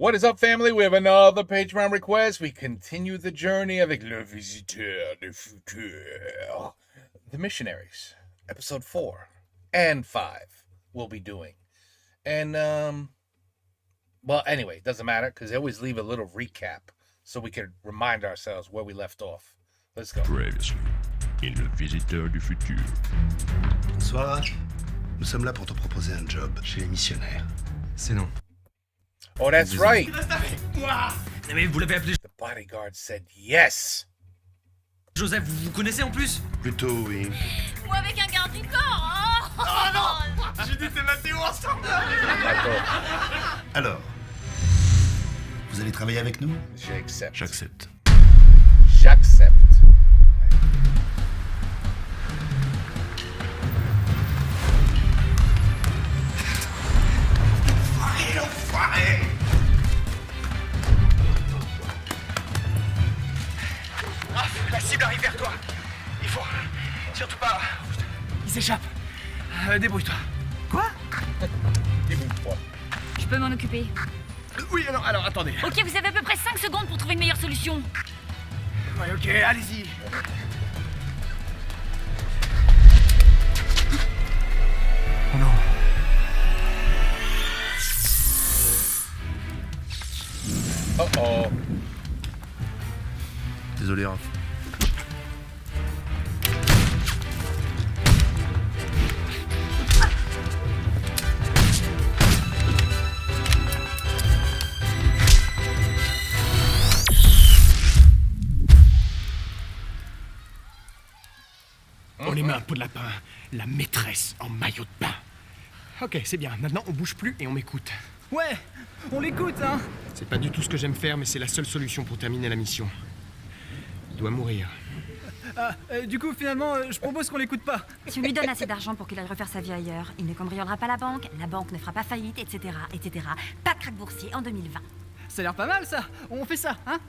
What is up, family? We have another Patreon request. We continue the journey avec le visiteur du futur. The Missionaries, episode 4 and 5 we'll be doing. And, well, anyway, it doesn't matter because they always leave a little recap so we can remind ourselves where we left off. Let's go. Previously, in le visiteur du futur. Bonsoir. Nous sommes là pour te proposer un job chez les missionnaires. C'est non. Oh, that's right. Moi. Mais vous l'avez appelé The bodyguard said yes. Joseph, vous vous connaissez en plus? Plutôt, oui. Ou avec un garde du corps. Oh non. Judith et Mathéo ensemble. Alors, vous allez travailler avec nous? J'accepte. J'accepte. J'accepte. La cible arrive vers toi. Il faut surtout pas. Il s'échappe. Débrouille-toi. Quoi? Débrouille-toi. Je peux m'en occuper. Oui, alors attendez. Ok, vous avez à peu près 5 secondes pour trouver une meilleure solution. Ouais, ok, allez-y. Oh non. Uh-oh. Désolé, Raph. On les met un pot de lapin. La maîtresse en maillot de bain. Ok, c'est bien. Maintenant, on bouge plus et on m'écoute. Ouais, on l'écoute, hein. C'est pas du tout ce que j'aime faire, mais c'est la seule solution pour terminer la mission. Il doit mourir. Du coup, finalement, je propose qu'on l'écoute pas. Si on lui donne assez d'argent pour qu'il aille refaire sa vie ailleurs, il ne cambriolera pas la banque ne fera pas faillite, etc., etc. Pas de krach boursier en 2020. Ça a l'air pas mal, ça. On fait ça, hein.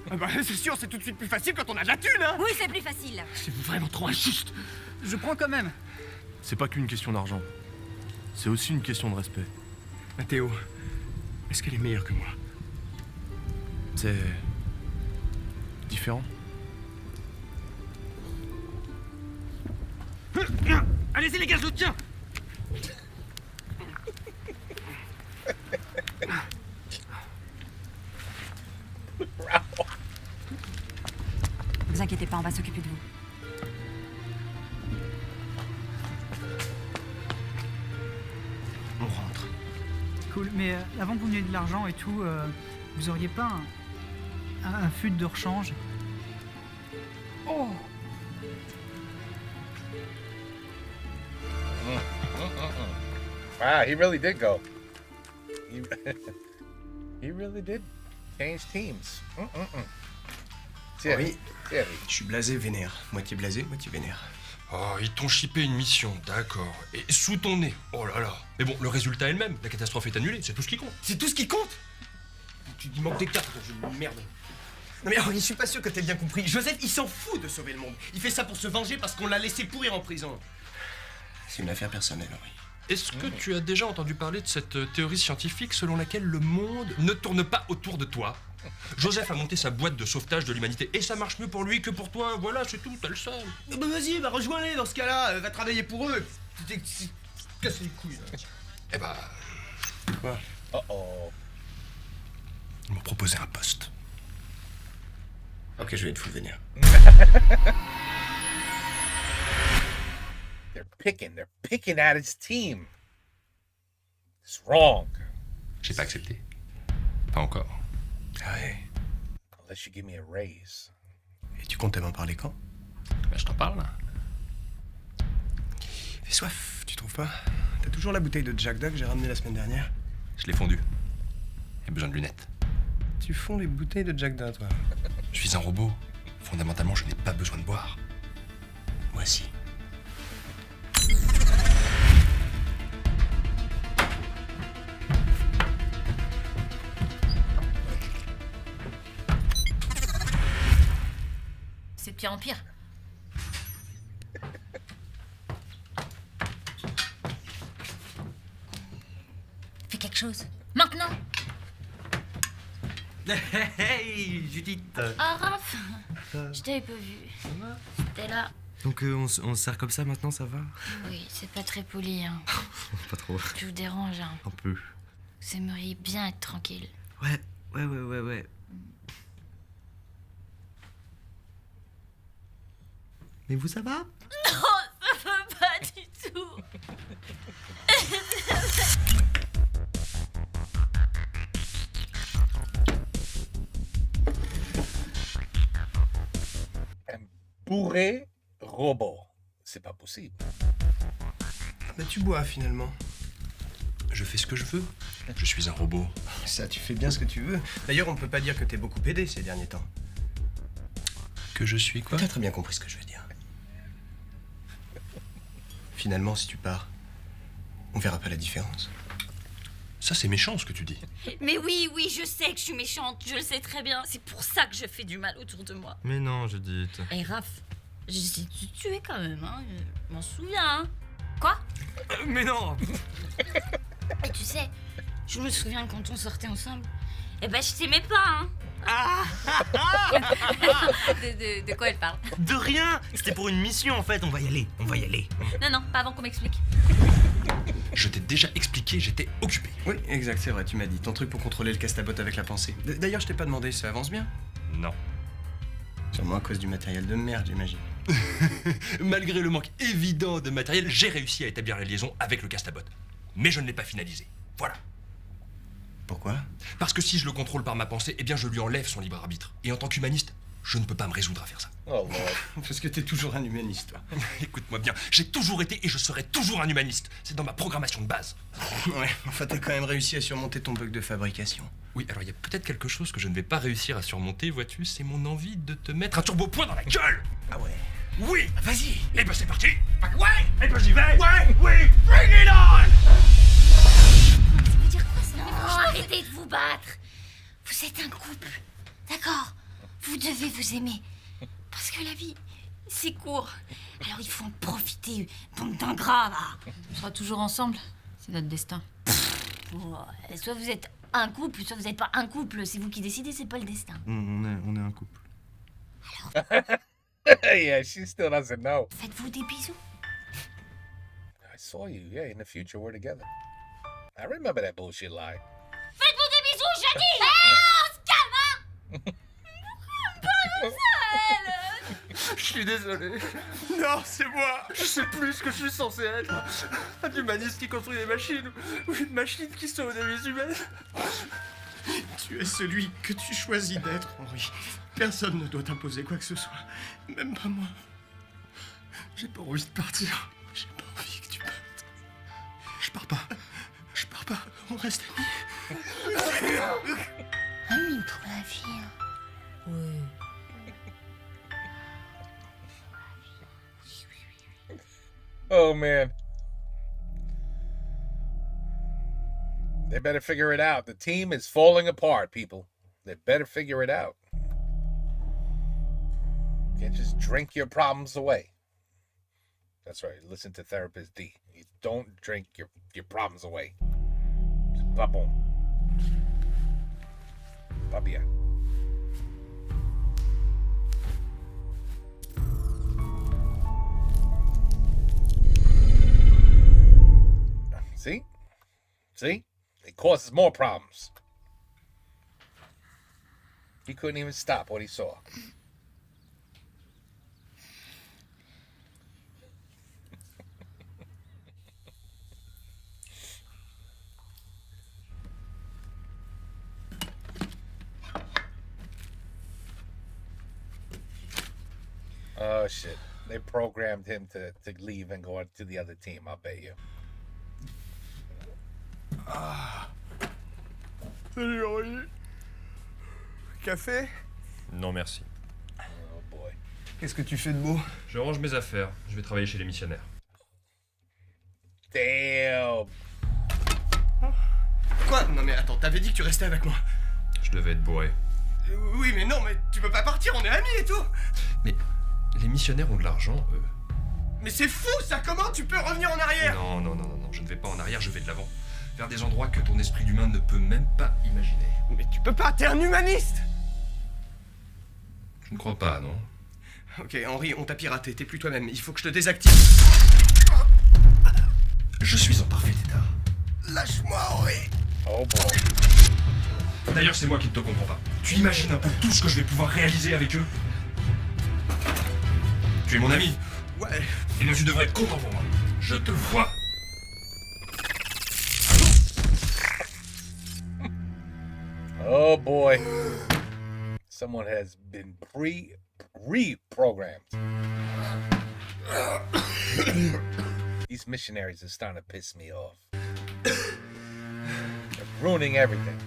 C'est sûr, c'est tout de suite plus facile quand on a de la thune, hein. Oui, c'est plus facile. C'est vraiment trop injuste. Je prends quand même. C'est pas qu'une question d'argent. C'est aussi une question de respect. Mathéo, est-ce qu'elle est meilleure que moi? C'est... différent. Allez-y les gars, je le tiens. Ne vous inquiétez pas, on va s'occuper de vous. On rentre. Cool, mais avant que vous m'ayez de l'argent et tout, vous auriez pas un fut de rechange? Oh. Wow, he really did go. He really did change teams. Oui. Thierry. Je suis blasé, vénère. Moitié blasé, moitié vénère. Oh, ils t'ont chippé une mission, d'accord. Et sous ton nez. Oh là là. Mais bon, le résultat est le même. La catastrophe est annulée, c'est tout ce qui compte. C'est tout ce qui compte. Il manque des cartes, je merde. Non mais je suis pas sûr que t'aies bien compris. Joseph, il s'en fout de sauver le monde. Il fait ça pour se venger parce qu'on l'a laissé pourrir en prison. C'est une affaire personnelle, oui. Est-ce que tu as déjà entendu parler de cette théorie scientifique selon laquelle le monde ne tourne pas autour de toi? Joseph a monté sa boîte de sauvetage de l'humanité et ça marche mieux pour lui que pour toi. Voilà, c'est tout, t'as le seul. Bah vas-y, rejoins-les dans ce cas-là. Va travailler pour eux. Casse les couilles, là. Eh bah... Quoi? Uh-oh. Ils m'ont proposé un poste. Ok, je vais être fou vénère. They're picking at his team. It's wrong. J'ai pas accepté. Pas encore. Ah ouais. Unless you give me a raise. Et tu comptes m'en parler quand? Bah, je t'en parle, là. Fais soif, tu trouves pas? T'as toujours la bouteille de Jack Dog que j'ai ramenée la semaine dernière? Je l'ai fondu. J'ai besoin de lunettes. Tu fonds les bouteilles de Jack Dog, toi? Je suis un robot. Fondamentalement, je n'ai pas besoin de boire. Moi si. C'est de pire en pire. Fais quelque chose. Maintenant. Hey, Judith. Ah, Raph, je t'avais pas vu. T'es là. Donc on se sert comme ça maintenant, ça va? Oui, c'est pas très poli, hein. Pas trop. Je vous dérange, hein. Un peu. Vous aimeriez bien être tranquille. Ouais. Mais vous, ça va? Non, ça va pas du tout. Un bourré robot. C'est pas possible. Bah tu bois finalement. Je fais ce que je veux. Je suis un robot. Ça, tu fais bien ce que tu veux. D'ailleurs, on ne peut pas dire que t'es beaucoup aidé ces derniers temps. Que je suis quoi? T'as très bien compris ce que je veux dire. Finalement, si tu pars, on verra pas la différence. Ça, c'est méchant ce que tu dis. Mais oui, je sais que je suis méchante, je le sais très bien. C'est pour ça que je fais du mal autour de moi. Mais non, Judith. Et Raph, je sais te tuer quand même, hein. Je m'en souviens, hein. Quoi? Mais non. Et tu sais, je me souviens quand on sortait ensemble. Eh ben, je t'aimais pas, hein. De quoi elle parle? De rien. C'était pour une mission en fait. On va y aller. Non, pas avant qu'on m'explique. Je t'ai déjà expliqué, j'étais occupé. Oui, exact, c'est vrai, tu m'as dit. Ton truc pour contrôler le castabot avec la pensée. D'ailleurs, je t'ai pas demandé, ça avance bien? Non. Sûrement à cause du matériel de merde, j'imagine. Malgré le manque évident de matériel, j'ai réussi à établir la liaison avec le castabot. Mais je ne l'ai pas finalisé. Voilà. Pourquoi? Parce que si je le contrôle par ma pensée, eh bien je lui enlève son libre arbitre. Et en tant qu'humaniste, je ne peux pas me résoudre à faire ça. Oh Lord. Parce que t'es toujours un humaniste, toi. Écoute-moi bien, j'ai toujours été et je serai toujours un humaniste. C'est dans ma programmation de base. Ouais, enfin t'as quand même réussi à surmonter ton bug de fabrication. Oui, alors il y a peut-être quelque chose que je ne vais pas réussir à surmonter, vois-tu, c'est mon envie de te mettre un turbo-point dans la gueule. Ah ouais? Oui. Vas-y! Eh ben c'est parti. Ouais! Eh ben j'y vais. Ouais! Oui! Bring it on! Ça veut dire quoi ça? Non, arrêtez de vous battre. Vous êtes un couple, d'accord? Vous devez vous aimer. Parce que la vie, c'est court. Alors il faut en profiter, bande d'ingrats, là. On sera toujours ensemble. C'est notre destin. Ouais, soit vous êtes un couple, soit vous n'êtes pas un couple. C'est vous qui décidez, c'est pas le destin. On est un couple. Yeah, she still doesn't know. Faites-vous des bisous. I saw you. Yeah, in the future we're together. I remember that bullshit lie. Faites-vous des bisous, j'ai dit. On se calme, hein. Je suis désolé. Non, c'est moi. Je sais plus ce que je suis censé être. Un humaniste qui construit des machines ou une machine qui sauve des vies humaines. Tu es celui que tu choisis d'être, Henri. Personne ne doit t'imposer quoi que ce soit. Même pas moi. J'ai pas envie de partir. J'ai pas envie que tu partes. Je pars pas. Je pars pas. On reste amis. Amis pour la vie, hein. Oui. Oh man. They better figure it out. The team is falling apart, people. They better figure it out. You can't just drink your problems away. That's right. Listen to Therapist D. You don't drink your problems away. C'est pas bon. Pas bien. See? See? It causes more problems. He couldn't even stop what he saw. Oh shit. They programmed him to leave and go to the other team, I'll bet you. Salut Henri. Café? Non merci. Oh boy. Qu'est-ce que tu fais de beau? Je range mes affaires, je vais travailler chez les missionnaires. Damn. Quoi? Non mais attends, t'avais dit que tu restais avec moi. Je devais être bourré. Oui mais non, mais tu peux pas partir, on est amis et tout. Mais les missionnaires ont de l'argent, eux. Mais c'est fou ça, comment tu peux revenir en arrière? Non, je ne vais pas en arrière, je vais de l'avant. vers des endroits que ton esprit d'humain ne peut même pas imaginer. Mais tu peux pas, t'es un humaniste! Je ne crois pas, non? Ok, Henri, on t'a piraté, t'es plus toi-même. Il faut que je te désactive. Je suis en parfait état. Lâche-moi, Henri! Oh boy. D'ailleurs, c'est moi qui ne te comprends pas. Tu imagines un peu tout ce que je vais pouvoir réaliser avec eux? Tu es mon ami. Ouais. Et donc tu devrais être content pour moi. Je te vois. Oh boy. Someone has been reprogrammed. These missionaries are starting to piss me off. They're ruining everything.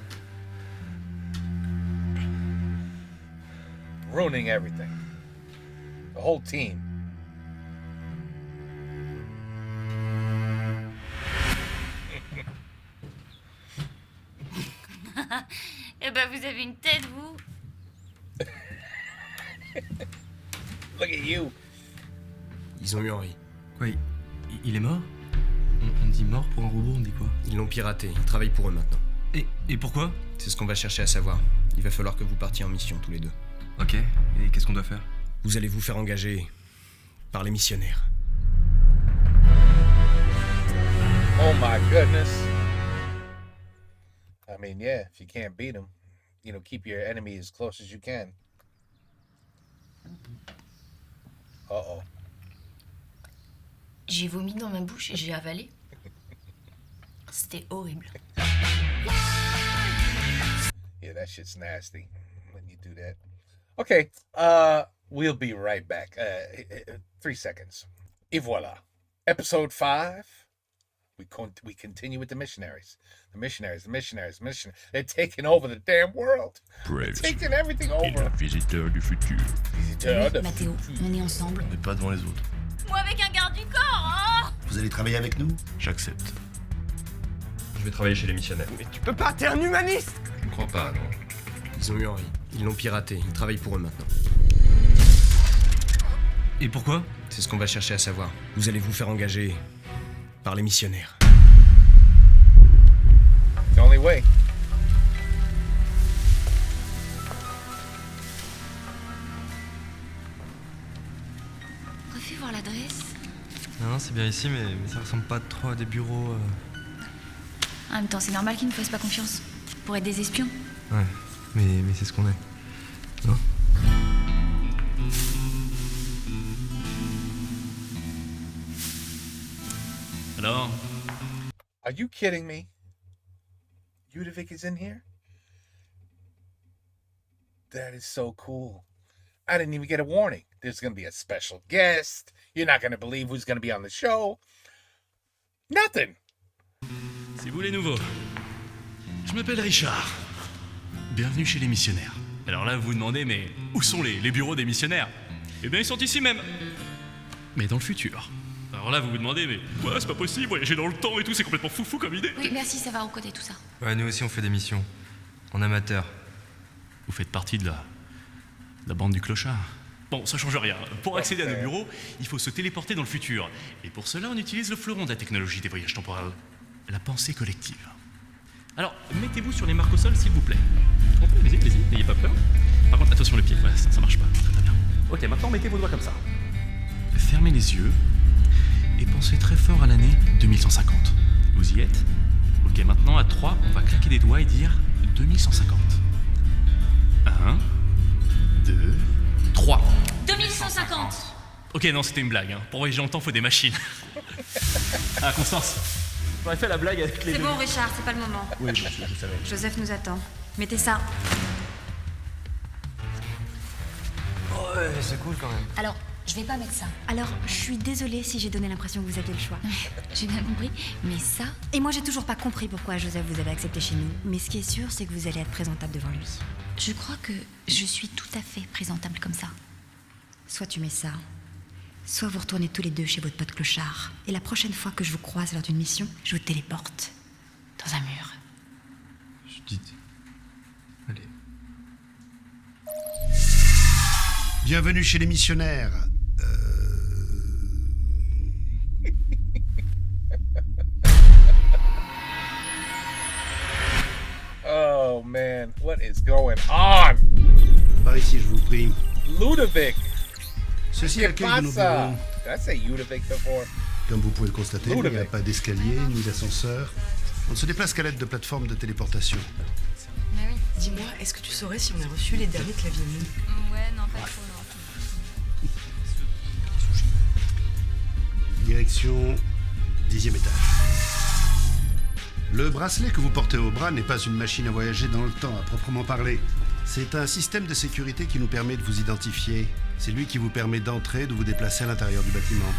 Ruining everything. The whole team. Eh ben, vous avez une tête, vous. Look at you. Ils ont eu Henri. Quoi, il est mort on dit mort pour un robot, on dit quoi? Ils l'ont piraté, ils travaillent pour eux maintenant. Et pourquoi? C'est ce qu'on va chercher à savoir. Il va falloir que vous partiez en mission tous les deux. Ok, et qu'est-ce qu'on doit faire? Vous allez vous faire engager par les missionnaires. Oh my goodness. I mean, yeah, if you can't beat them, keep your enemy as close as you can. Uh-oh. J'ai vomi dans ma bouche et j'ai avalé. C'était horrible. Yeah, that shit's nasty when you do that. Okay, we'll be right back. 3 seconds. Et voilà. Episode 5. We continue with the missionaries. The missionaries. They're taking over the damn world. They're taking everything over. Visiteur du futur. Visiteur de Mathéo, on est ensemble. Mais pas devant les autres. Moi avec un garde du corps, hein. Vous allez travailler avec nous? J'accepte. Je vais travailler chez les missionnaires. Mais tu peux pas, t'es un humaniste! Je ne crois pas, non. Ils ont eu Henri. Ils l'ont piraté, ils travaillent pour eux maintenant. Et pourquoi? C'est ce qu'on va chercher à savoir. Vous allez vous faire engager par les missionnaires. The only way. Refais voir l'adresse. Non, c'est bien ici, mais ça ressemble pas trop à des bureaux. En même temps, c'est normal qu'ils ne fassent pas confiance. Pour être des espions. Ouais, mais c'est ce qu'on est. Non? Alors? Are you kidding me? Ludovic is in here? That is so cool. I didn't even get a warning. There's going to be a special guest. You're not going to believe who's going to be on the show. Nothing. C'est vous les nouveaux. Je m'appelle Richard. Bienvenue chez les missionnaires. Alors là, vous vous demandez, mais où sont les bureaux des missionnaires? Eh bien, ils sont ici même. Mais dans le futur. Alors là, vous vous demandez, mais ouais, c'est pas possible, voyager dans le temps et tout, c'est complètement foufou comme idée. Oui, merci, ça va au côté tout ça. Ouais, nous aussi, on fait des missions. En amateur. Vous faites partie de la bande du clochard. Bon, ça change rien. Pour accéder à nos bureaux, il faut se téléporter dans le futur. Et pour cela, on utilise le fleuron de la technologie des voyages temporels. La pensée collective. Alors, mettez-vous sur les marques au sol, s'il vous plaît. Allez-y, n'ayez pas peur. Par contre, attention le pied, ouais, ça marche pas. Très bien. Ok, maintenant, mettez vos doigts comme ça. Fermez les yeux et pensez très fort à l'année 2150. Vous y êtes? Ok, maintenant, à 3, on va claquer des doigts et dire 2150. 1, 2, 3. 2150. Ok, non, c'était une blague. Hein. Pour voyager dans le temps, faut des machines. Ah, Constance, j'aurais fait la blague avec les C'est deux. bon, Richard, c'est pas le moment. Oui, je savais. Joseph nous attend. Mettez ça. Ouais, c'est cool quand même. Alors, je vais pas mettre ça. Alors, je suis désolée si j'ai donné l'impression que vous aviez le choix. J'ai bien compris, mais ça... Et moi, j'ai toujours pas compris pourquoi Joseph vous avez accepté chez nous. Mais ce qui est sûr, c'est que vous allez être présentable devant lui. Je crois que je suis tout à fait présentable comme ça. Soit tu mets ça, soit vous retournez tous les deux chez votre pote clochard. Et la prochaine fois que je vous croise lors d'une mission, je vous téléporte dans un mur. Je dis. Allez. Bienvenue chez les missionnaires. going on? Par ici, je vous prie. Ludovic. Ceci est l'accueil de nos Pasa. bureaux. Did I say Ludovic before? Comme vous pouvez le constater, il n'y a Ludovic. pas d'escalier ni d'ascenseur. On ne se déplace qu'à l'aide de plateformes de téléportation. Bah oui. Dis-moi, est-ce que tu saurais si on a reçu les derniers claviers mou? Ouais, non, pas trop, non. Direction 10e étage. Le bracelet que vous portez au bras n'est pas une machine à voyager dans le temps, à proprement parler. C'est un système de sécurité qui nous permet de vous identifier. C'est lui qui vous permet d'entrer, de vous déplacer à l'intérieur du bâtiment.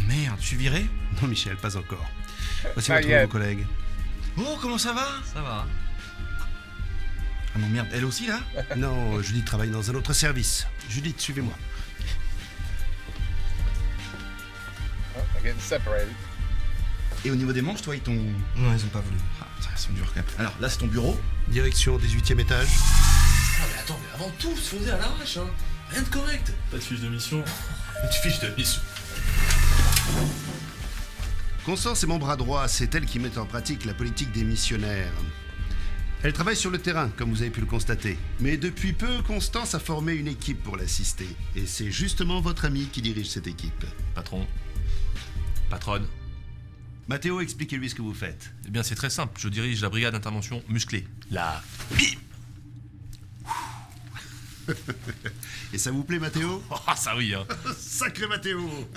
Merde, tu viré? Non, Michel, pas encore. Voici Pas votre yet. nouveau collègue. Oh, comment ça va? Ça va. Ah non, merde, elle aussi là? Non, Judith travaille dans un autre service. Judith, suivez-moi. Oh, they're getting separated. Et au niveau des manches, toi, ils t'ont... Non, ils ont pas voulu. Ah, ça reste dur quand même. Alors, là, c'est ton bureau. Direction 18e étage. Ah mais attends, mais avant tout, se faisait à l'arrache, hein. Rien de correct. Pas de fiche de mission. Une fiche de mission. Constance est mon bras droit, c'est elle qui met en pratique la politique des missionnaires. Elle travaille sur le terrain, comme vous avez pu le constater. Mais depuis peu, Constance a formé une équipe pour l'assister. Et c'est justement votre ami qui dirige cette équipe. Patron. Patronne. Mathéo, expliquez-lui ce que vous faites. Eh bien, c'est très simple. Je dirige la brigade d'intervention musclée. La BIM. Et ça vous plaît, Mathéo? Ah, ça oui, hein. Sacré Mathéo!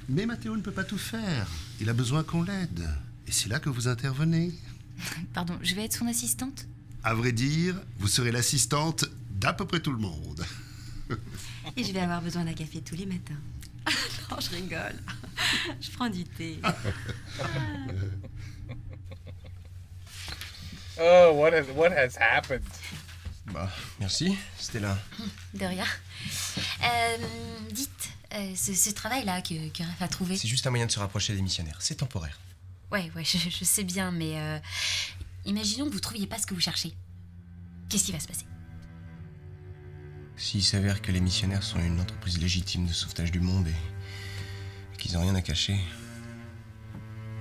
Mais Mathéo ne peut pas tout faire. Il a besoin qu'on l'aide. Et c'est là que vous intervenez. Pardon, je vais être son assistante? À vrai dire, vous serez l'assistante d'à peu près tout le monde. Et je vais avoir besoin d'un café tous les matins. Non, je rigole. Je prends du thé. Oh, what has happened? Bah, merci, Stella. De rien. Dites, ce travail-là que Raph a trouvé... C'est juste un moyen de se rapprocher des missionnaires. C'est temporaire. Ouais, je sais bien, mais imaginons que vous trouviez pas ce que vous cherchez. Qu'est-ce qui va se passer? S'il s'avère que les missionnaires sont une entreprise légitime de sauvetage du monde et qu'ils n'ont rien à cacher,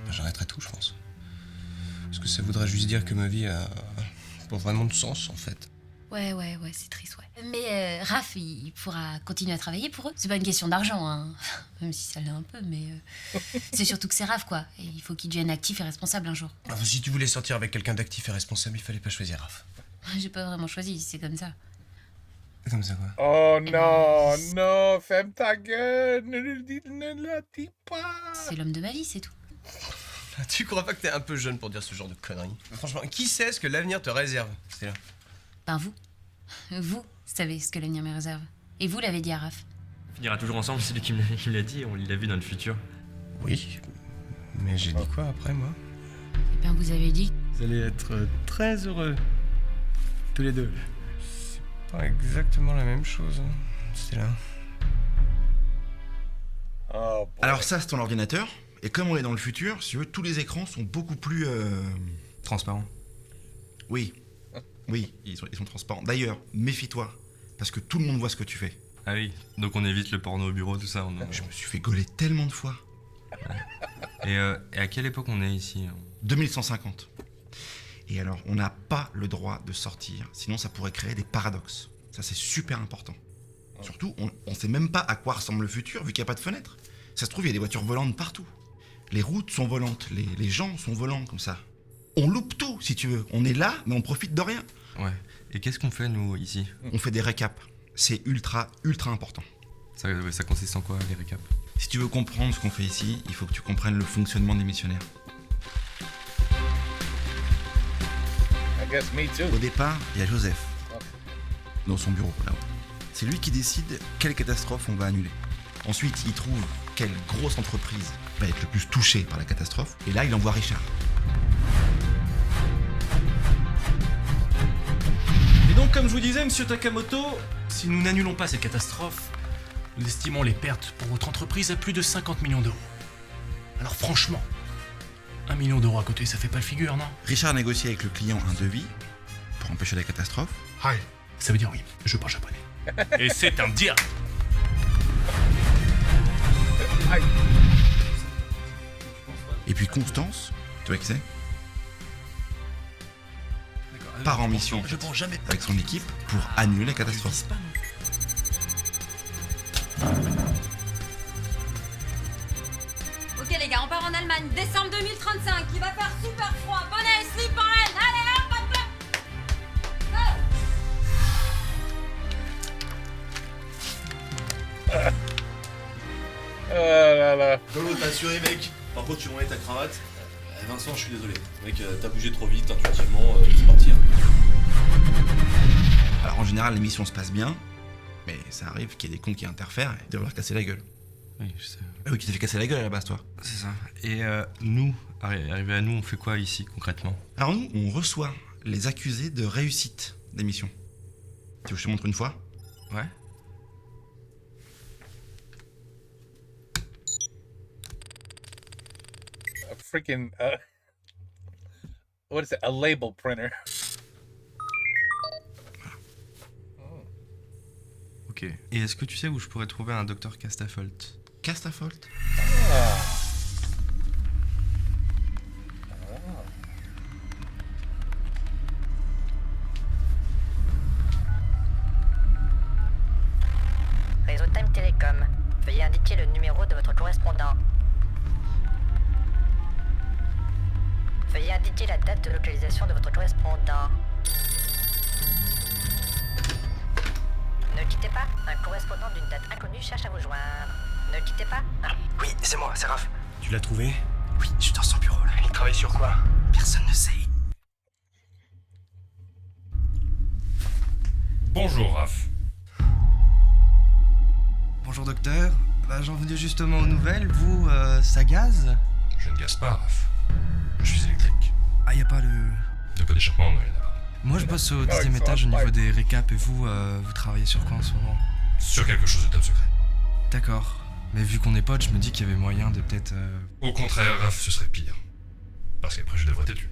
ben, j'arrêterai tout, je pense. Parce que ça voudrait juste dire que ma vie a pas vraiment de sens, en fait. Ouais, c'est triste, ouais. Mais Raph, il pourra continuer à travailler pour eux. C'est pas une question d'argent, hein. Même si ça l'est un peu, mais... c'est surtout que c'est Raph, quoi. Et il faut qu'il devienne actif et responsable un jour. Alors, si tu voulais sortir avec quelqu'un d'actif et responsable, il fallait pas choisir Raph. J'ai pas vraiment choisi, c'est comme ça. Comme ça, quoi. Oh non, ferme ta gueule, ne la dis pas. C'est l'homme de ma vie, c'est tout. Tu crois pas que t'es un peu jeune pour dire ce genre de conneries? Franchement, qui sait ce que l'avenir te réserve, Stella? Ben vous. Vous savez ce que l'avenir me réserve. Et vous l'avez dit à Raph. On finira toujours ensemble, c'est lui qui me l'a dit, on l'a vu dans le futur. Oui, mais j'ai dit quoi après, moi? Eh bien, vous avez dit... Vous allez être très heureux. Tous les deux. Pas exactement la même chose, Stella. Oh, boy. Alors ça, c'est ton ordinateur. Et comme on est dans le futur, si tu veux, tous les écrans sont beaucoup plus... Transparent. Oui. Oui, ils sont transparents. D'ailleurs, méfie-toi. Parce que tout le monde voit ce que tu fais. Ah oui, donc on évite le porno au bureau, tout ça. Je me suis fait gauler tellement de fois. Et à quelle époque on est ici? 2150. Et alors, on n'a pas le droit de sortir, sinon ça pourrait créer des paradoxes. Ça, c'est super important. Surtout, on sait même pas à quoi ressemble le futur, vu qu'il n'y a pas de fenêtre. Ça se trouve, il y a des voitures volantes partout. Les routes sont volantes, les gens sont volants, comme ça. On loupe tout, si tu veux. On est là, mais on profite de rien. Ouais. Et qu'est-ce qu'on fait, nous, ici? On fait des récaps. C'est ultra important. Ça consiste en quoi, les récaps? Si tu veux comprendre ce qu'on fait ici, il faut que tu comprennes le fonctionnement des missionnaires. I guess me too. Au départ, il y a Joseph, dans son bureau, là-haut. C'est lui qui décide quelle catastrophe on va annuler. Ensuite, il trouve quelle grosse entreprise va être le plus touchée par la catastrophe. Et là, il envoie Richard. Et donc, comme je vous disais, monsieur Takamoto, si nous n'annulons pas cette catastrophe, nous estimons les pertes pour votre entreprise à plus de 50 millions d'euros. Alors franchement, 1 million d'euros à côté, ça fait pas le figure, non? Richard négocie avec le client un devis pour empêcher la catastrophe. Hi. Ça veut dire oui, je parle japonais. Et c'est un dia. Et puis Constance, tu vois qui c'est? D'accord. part en mission Je pense jamais. avec son équipe pour annuler la catastrophe. Ok les gars, on part en Allemagne, décembre 2035, il va faire super froid, bonnet, slip en laine, allez hop hop hop. Là, là. Lolo, t'as assuré, mec. Par contre, tu m'enlèves ta cravate. Vincent, je suis désolé. Mec, t'as bougé trop vite, intuitivement, c'est parti. Alors en général, les missions se passent bien, mais ça arrive qu'il y ait des cons qui interfèrent et de leur casser la gueule. Oui, je sais. Ah oui, qui t'a fait casser la gueule à la base, toi. C'est ça. Et nous, arrivé à nous, on fait quoi ici concrètement? Alors nous, on reçoit les accusés de réussite des missions. Tu veux que je te montre une fois? Ouais. A freaking what is it? A label printer. Ok. Et est-ce que tu sais où je pourrais trouver un docteur Castafolt? Castafolt? Ah. Réseau Time Télécom. Veuillez indiquer le numéro de votre correspondant. Veuillez indiquer la date de localisation de votre correspondant. Ne quittez pas. Un correspondant d'une date inconnue cherche à vous joindre. Ne quittez pas. Oui, c'est moi, c'est Raph. Tu l'as trouvé? Oui, je suis dans son bureau là. Il travaille sur quoi? Personne ne sait. Bonjour, Raph. Bonjour docteur. Bah, j'en venais justement aux nouvelles. Vous, ça gaze? Je ne gaze pas, Raph. Je suis électrique. Ah, y a pas le... Il n'y a pas d'échappement, non, il y en a pas. Moi, je bosse au 10e étage au niveau des récaps et vous, vous travaillez sur quoi en ce moment? Sur quelque chose de top secret. D'accord. Mais vu qu'on est potes, je me dis qu'il y avait moyen de peut-être... Au contraire, Raph, ce serait pire. Parce qu'après, je devrais te tuer.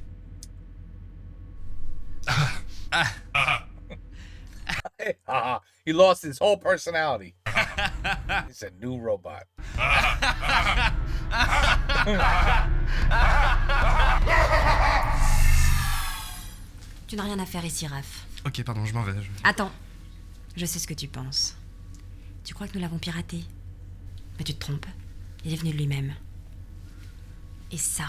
Ah, he lost his whole personality. He's a new robot. Tu n'as rien à faire ici, Raph. Ok, pardon, je m'en vais. Attends. Je sais ce que tu penses. Tu crois que nous l'avons piraté? Mais tu te trompes. Il est venu de lui-même. Et ça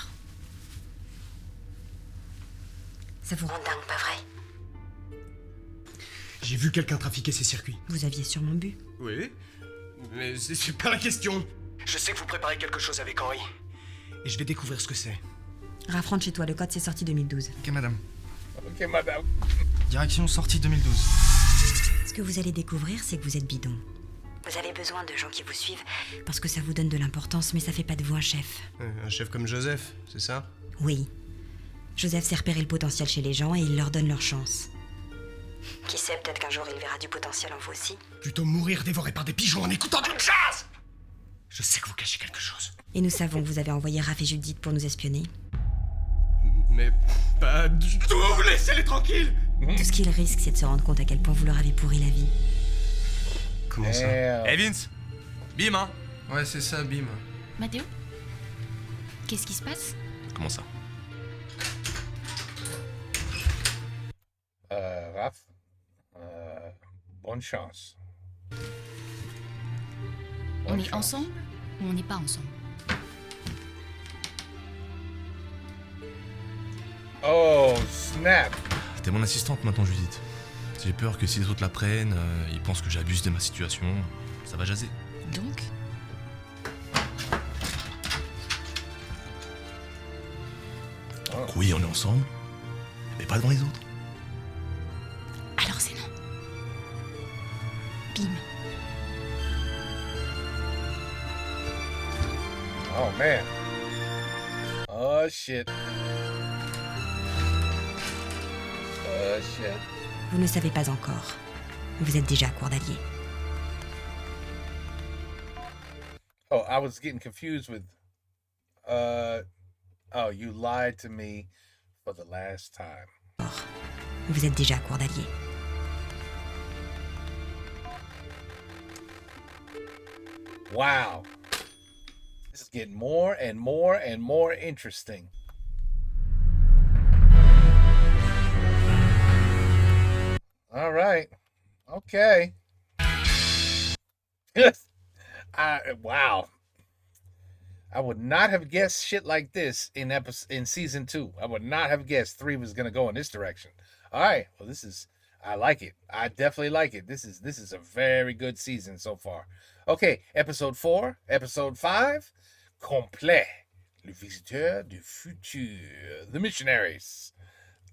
vous rend dingue, pas vrai? J'ai vu quelqu'un trafiquer ces circuits. Vous aviez sûrement bu. Oui, mais c'est pas la question. Je sais que vous préparez quelque chose avec Henri. Et je vais découvrir ce que c'est. Raph, rentre chez toi, le code c'est sorti 2012. Ok, madame. Ok, madame. Direction sortie 2012. Ce que vous allez découvrir, c'est que vous êtes bidon. Vous avez besoin de gens qui vous suivent parce que ça vous donne de l'importance, mais ça fait pas de vous un chef. Un chef comme Joseph, c'est ça? Oui. Joseph sait repérer le potentiel chez les gens et il leur donne leur chance. Qui sait, peut-être qu'un jour il verra du potentiel en vous aussi. Plutôt mourir dévoré par des pigeons en écoutant du jazz! Je sais que vous cachez quelque chose. Et nous savons que vous avez envoyé Raph et Judith pour nous espionner. Mais pas du tout, laissez-les tranquilles! Tout ce qu'ils risquent, c'est de se rendre compte à quel point vous leur avez pourri la vie. Comment ça? Hey Vince! Bim, hein? Ouais, c'est ça, bim. Mathéo? Qu'est-ce qui se passe? Comment ça? Raph, bonne chance. On est ensemble ou on n'est pas ensemble? Oh, snap! T'es mon assistante maintenant, Judith. J'ai peur que si les autres la prennent, ils pensent que j'abuse de ma situation. Ça va jaser. Donc? Oui, on est ensemble, mais pas devant les autres. Alors c'est non. Bim. Oh man. Oh shit. Oh shit. Vous ne savez pas encore. Vous êtes déjà à court d'alliés. Oh, I was getting confused with oh, you lied to me for the last time. Vous êtes déjà à court d'alliés. Wow. This is getting more and more and more interesting. right. Okay. Wow. I would not have guessed shit like this in season 2. I would not have guessed 3 was gonna go in this direction. All right. Well, I like it. I definitely like it. This is a very good season so far. Okay, episode 4, episode 5, complet. Le Visiteur du Futur. The Missionaries.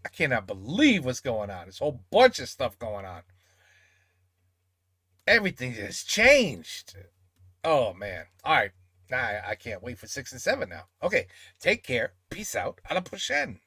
I cannot believe what's going on. There's a whole bunch of stuff going on. Everything has changed. Oh, man. All right. I can't wait for 6 and 7 now. Okay. Take care. Peace out. À la prochaine.